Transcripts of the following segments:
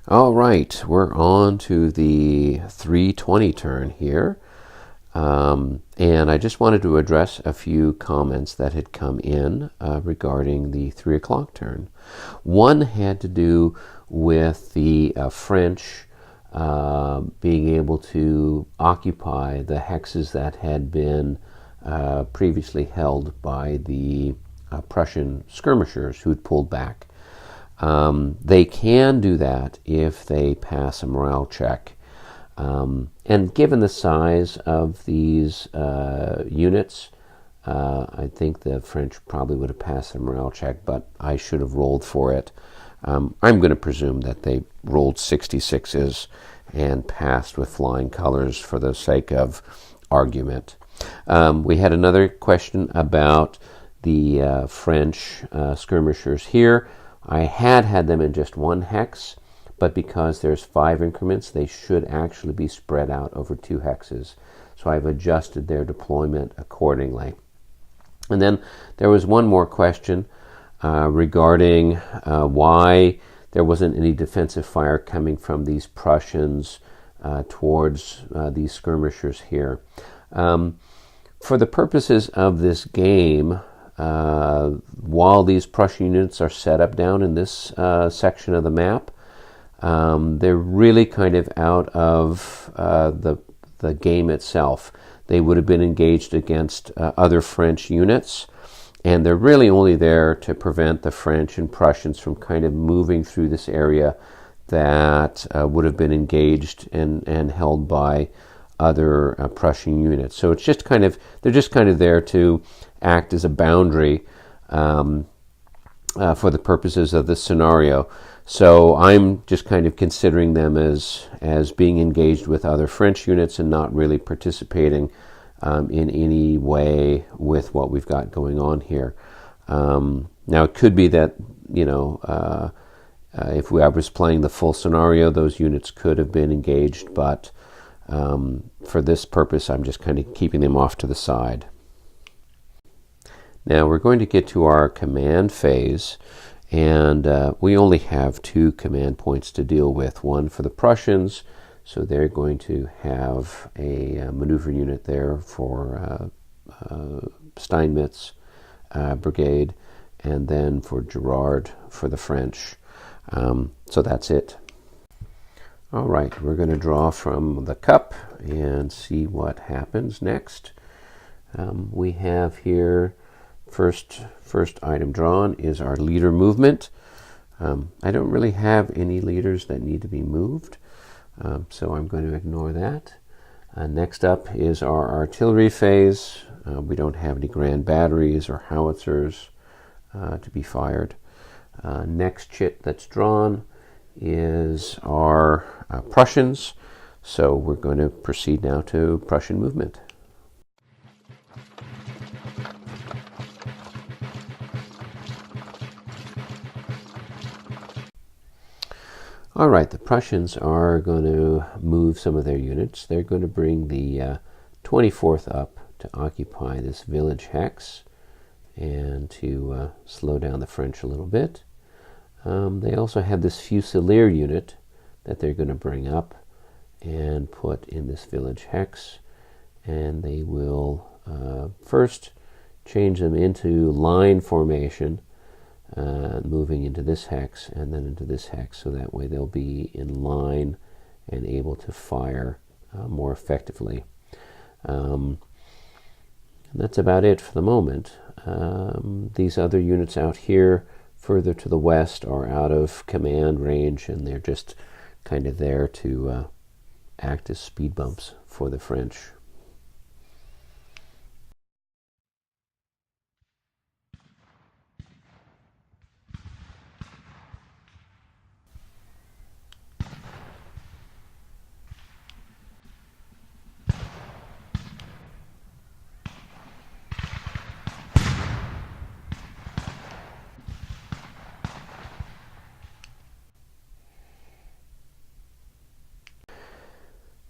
All right, we're on to the 320 turn here. And I just wanted to address a few comments that had come in regarding the 3 o'clock turn. One had to do with the French being able to occupy the hexes that had been previously held by the Prussian skirmishers who'd pulled back. They can do that if they pass a morale check. And given the size of these units, I think the French probably would have passed a morale check, but I should have rolled for it. I'm going to presume that they rolled 66s and passed with flying colors for the sake of argument. We had another question about the French skirmishers here. I had them in just one hex, but because there's 5 increments, they should actually be spread out over 2 hexes. So I've adjusted their deployment accordingly. And then there was one more question regarding why there wasn't any defensive fire coming from these Prussians towards these skirmishers here. For the purposes of this game, while these Prussian units are set up down in this section of the map, they're really kind of out of the game itself. They would have been engaged against other French units, and they're really only there to prevent the French and Prussians from kind of moving through this area that would have been engaged and held by other Prussian units. So it's just kind of, they're just kind of there to act as a boundary for the purposes of this scenario. So I'm just kind of considering them as being engaged with other French units and not really participating in any way with what we've got going on here. Now it could be that, you know, if I was playing the full scenario, those units could have been engaged, but for this purpose, I'm just kind of keeping them off to the side. Now we're going to get to our command phase, and we only have 2 command points to deal with. One for the Prussians, so they're going to have a maneuver unit there for Steinmetz's brigade, and then for Girard for the French. So that's it. All right, we're going to draw from the cup and see what happens next. We have here, first item drawn is our leader movement. I don't really have any leaders that need to be moved, so I'm going to ignore that. Next up is our artillery phase. We don't have any grand batteries or howitzers to be fired. Next chit that's drawn is our Prussians, so we're going to proceed now to Prussian movement. All right, the Prussians are going to move some of their units. They're going to bring the 24th up to occupy this village hex and to slow down the French a little bit. They also have this Fusilier unit that they're going to bring up and put in this village hex, and they will first change them into line formation, moving into this hex and then into this hex, so that way they'll be in line and able to fire more effectively. That's about it for the moment. These other units out here further to the west are out of command range, and they're just kind of there to act as speed bumps for the French.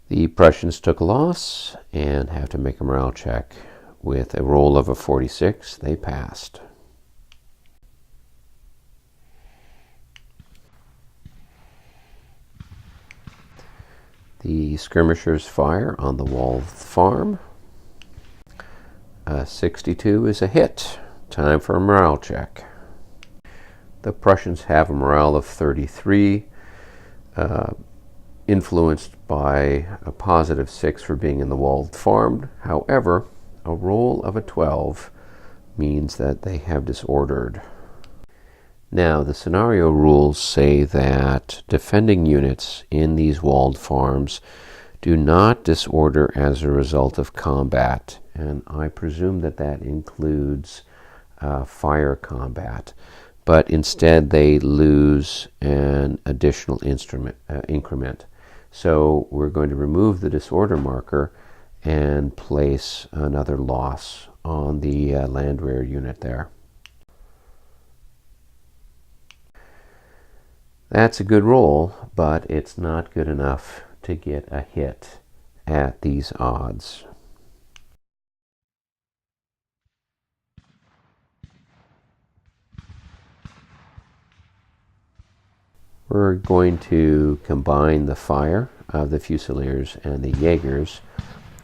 The Prussians took a loss and have to make a morale check. With a roll of a 46, they passed. The skirmishers fire on the walled farm. 62 is a hit. Time for a morale check. The Prussians have a morale of 33. Influenced by a positive 6 for being in the walled farm. However, a roll of a 12 means that they have disordered. Now, the scenario rules say that defending units in these walled farms do not disorder as a result of combat, and I presume that that includes fire combat. But instead they lose an additional increment. So we're going to remove the disorder marker and place another loss on the land rear unit there. That's a good roll, but it's not good enough to get a hit at these odds. We're going to combine the fire of the Fusiliers and the Jaegers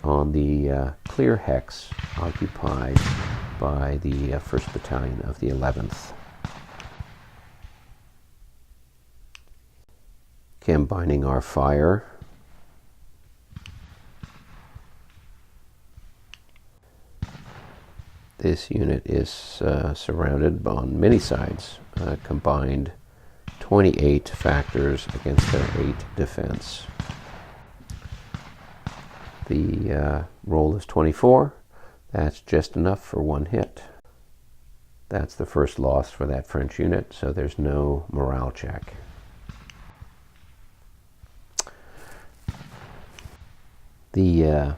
on the clear hex occupied by the 1st Battalion of the 11th. Combining our fire. This unit is surrounded on many sides, combined 28 factors against their 8 defense. The roll is 24. That's just enough for one hit. That's the first loss for that French unit, so there's no morale check. The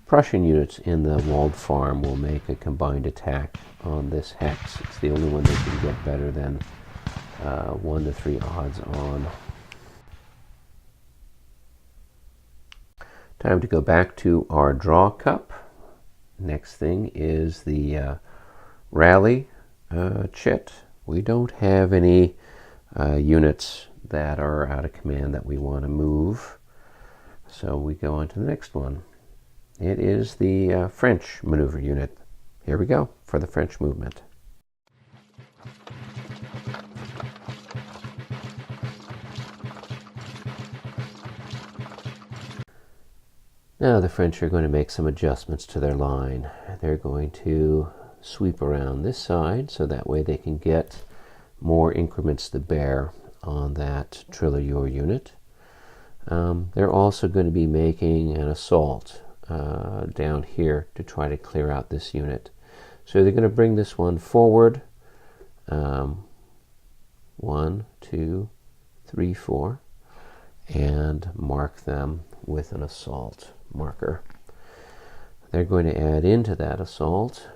Prussian units in the walled farm will make a combined attack on this hex. It's the only one they can get better than 1 to 3 odds on. Time to go back to our draw cup. Next thing is the rally chit. We don't have any units that are out of command that we want to move, so we go on to the next one. It is the French maneuver unit. Here we go for the French movement. Now the French are going to make some adjustments to their line. They're going to sweep around this side so that way they can get more increments to bear on that Tirailleur unit. They're also going to be making an assault down here to try to clear out this unit. So they're going to bring this one forward. 1, 2, 3, 4, and mark them with an assault marker. They're going to add into that assault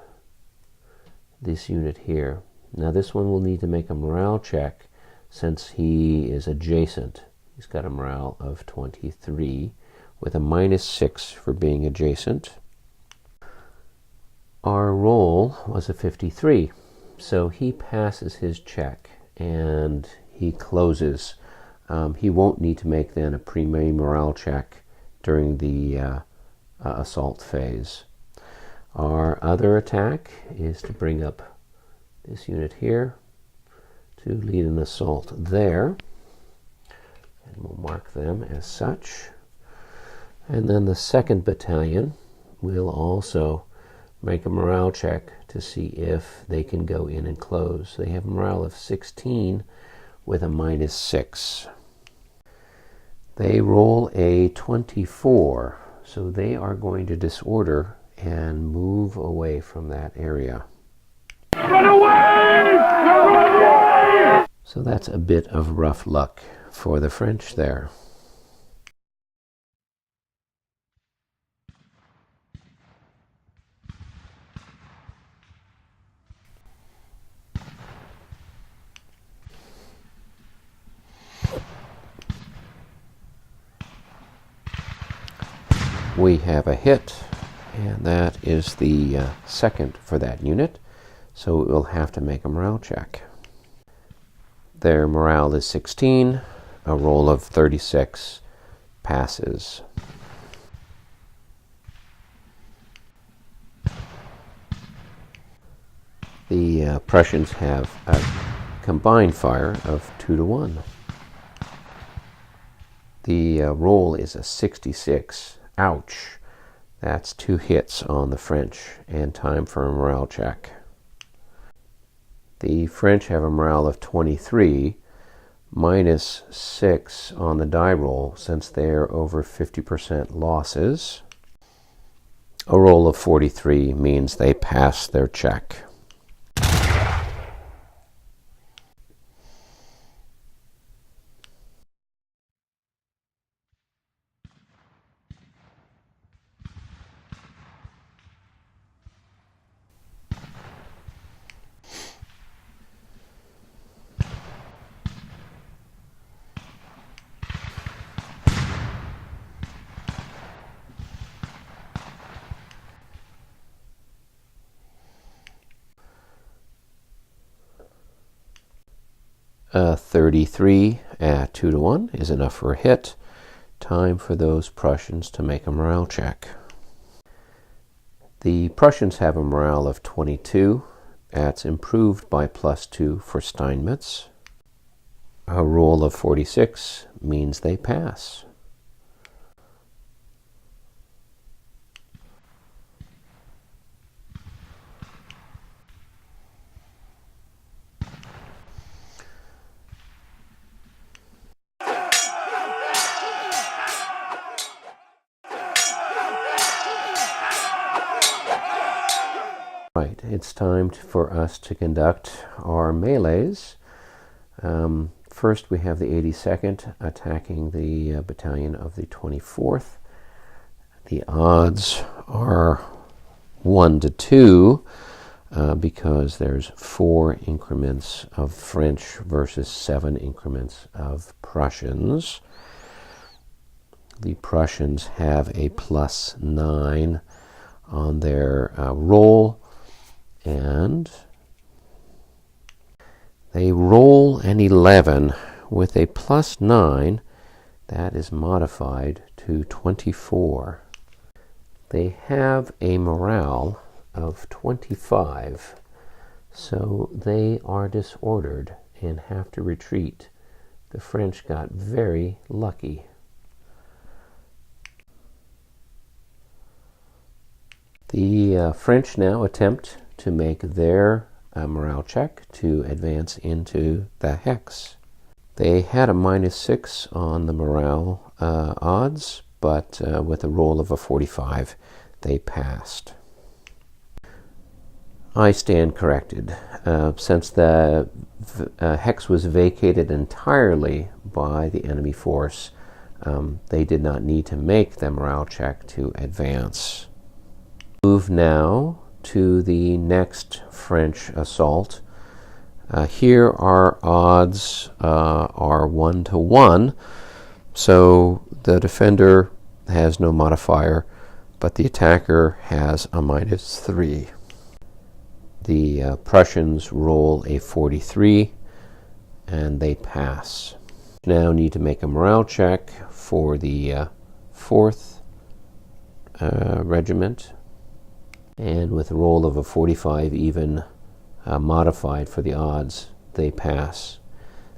this unit here. Now this one will need to make a morale check since he is adjacent. He's got a morale of 23 with a -6 for being adjacent. Our roll was a 53, so he passes his check and he closes. He won't need to make then a pre-morale check during the assault phase. Our other attack is to bring up this unit here to lead an assault there. And we'll mark them as such. And then the 2nd Battalion will also make a morale check to see if they can go in and close. They have a morale of 16 with a -6. They roll a 24, so they are going to disorder and move away from that area. Run away! Run away! So that's a bit of rough luck for the French there. We have a hit, and that is the 2nd for that unit, so it will have to make a morale check. Their morale is 16, a roll of 36 passes. The Prussians have a combined fire of 2-1. The roll is a 66. Ouch. That's 2 hits on the French, and time for a morale check. The French have a morale of 23, -6 on the die roll since they're over 50% losses. A roll of 43 means they pass their check. A 33 at 2-1 is enough for a hit. Time for those Prussians to make a morale check. The Prussians have a morale of 22. That's improved by +2 for Steinmetz. A roll of 46 means they pass. Right, it's time for us to conduct our melees. First, we have the 82nd attacking the battalion of the 24th. The odds are 1-2 because there's 4 increments of French versus 7 increments of Prussians. The Prussians have a +9 on their roll, and they roll an 11 with a +9 that is modified to 24. They have a morale of 25, so they are disordered and have to retreat. The French got very lucky. The French now attempt to make their morale check to advance into the hex. They had a -6 on the morale odds, but with a roll of a 45, they passed. I stand corrected. Since the hex was vacated entirely by the enemy force, they did not need to make the morale check to advance. Move now to the next French assault. Here our odds are 1-1, so the defender has no modifier, but the attacker has a -3. The Prussians roll a 43, and they pass. Now need to make a morale check for the 4th Regiment. And with a roll of a 45 even modified for the odds, they pass.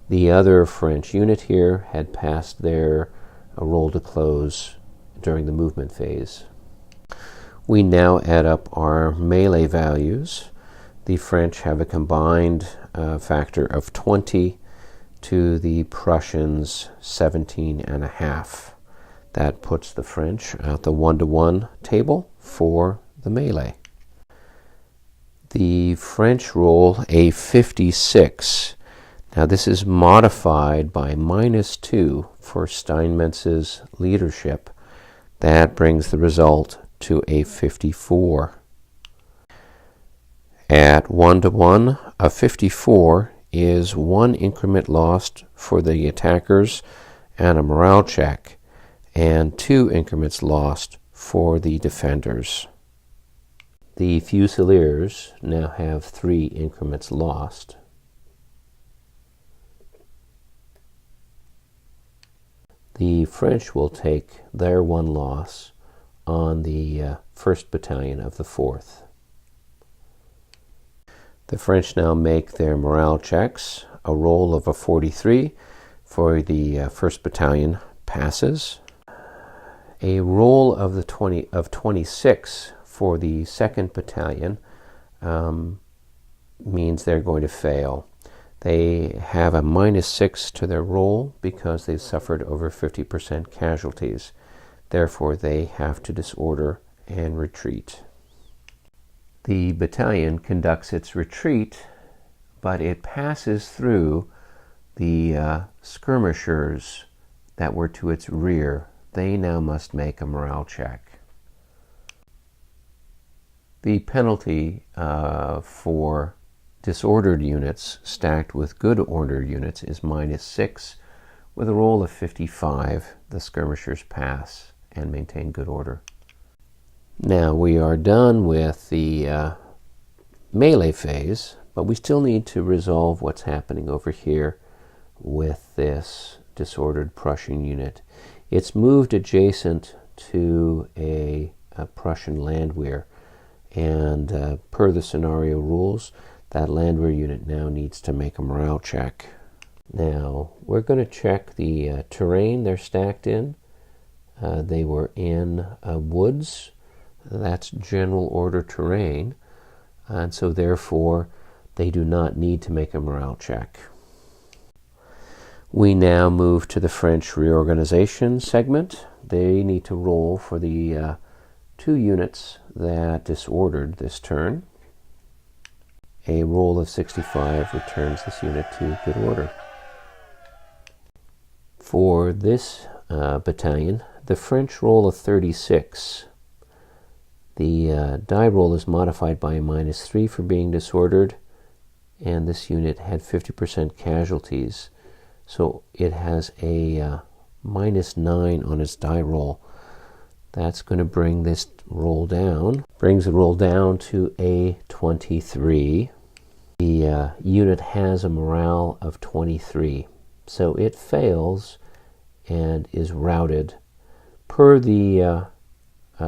The other French unit here had passed their roll to close during the movement phase. We now add up our melee values. The French have a combined factor of 20 to the Prussians 17.5. That puts the French at the 1-to-1 table for the melee. The French roll a 56. Now this is modified by -2 for Steinmetz's leadership. That brings the result to a 54. At 1-to-1, a 54 is 1 increment lost for the attackers and a morale check, and 2 increments lost for the defenders. The Fusiliers now have 3 increments lost. The French will take their 1 loss on the 1st Battalion of the 4th. The French now make their morale checks. A roll of a 43 for the 1st Battalion passes. A roll of 26 for the 2nd Battalion means they're going to fail. They have a -6 to their roll because they've suffered over 50% casualties. Therefore, they have to disorder and retreat. The battalion conducts its retreat, but it passes through the skirmishers that were to its rear. They now must make a morale check. The penalty for disordered units stacked with good ordered units is -6. With a roll of 55, the skirmishers pass and maintain good order. Now we are done with the melee phase, but we still need to resolve what's happening over here with this disordered Prussian unit. It's moved adjacent to a Prussian landwehr, and per the scenario rules, that landwehr unit now needs to make a morale check. Now we're going to check the terrain they're stacked in. They were in woods. That's general order terrain, and so therefore they do not need to make a morale check. We now move to the French reorganization segment. They need to roll for the 2 units that disordered this turn. A roll of 65 returns this unit to good order. For this battalion, the French roll a 36. The die roll is modified by a -3 for being disordered, and this unit had 50% casualties, so it has a -9 on its die roll. That's going to bring this roll down. Brings the roll down to a 23. The unit has a morale of 23, so it fails and is routed. Per the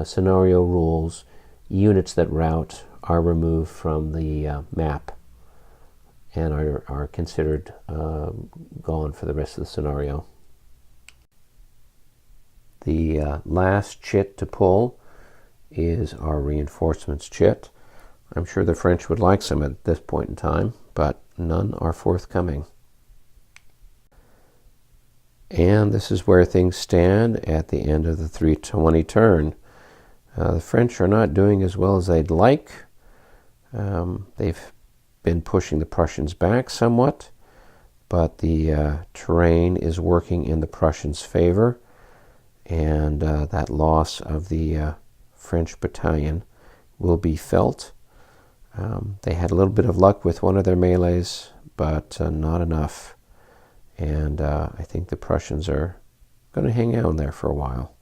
scenario rules, units that rout are removed from the map and are considered gone for the rest of the scenario. The last chit to pull is our reinforcements chit. I'm sure the French would like some at this point in time, but none are forthcoming. And this is where things stand at the end of the 320 turn. The French are not doing as well as they'd like. They've been pushing the Prussians back somewhat, but the terrain is working in the Prussians' favor, and that loss of the French battalion will be felt. They had a little bit of luck with one of their melees, but not enough. And I think the Prussians are going to hang out there for a while.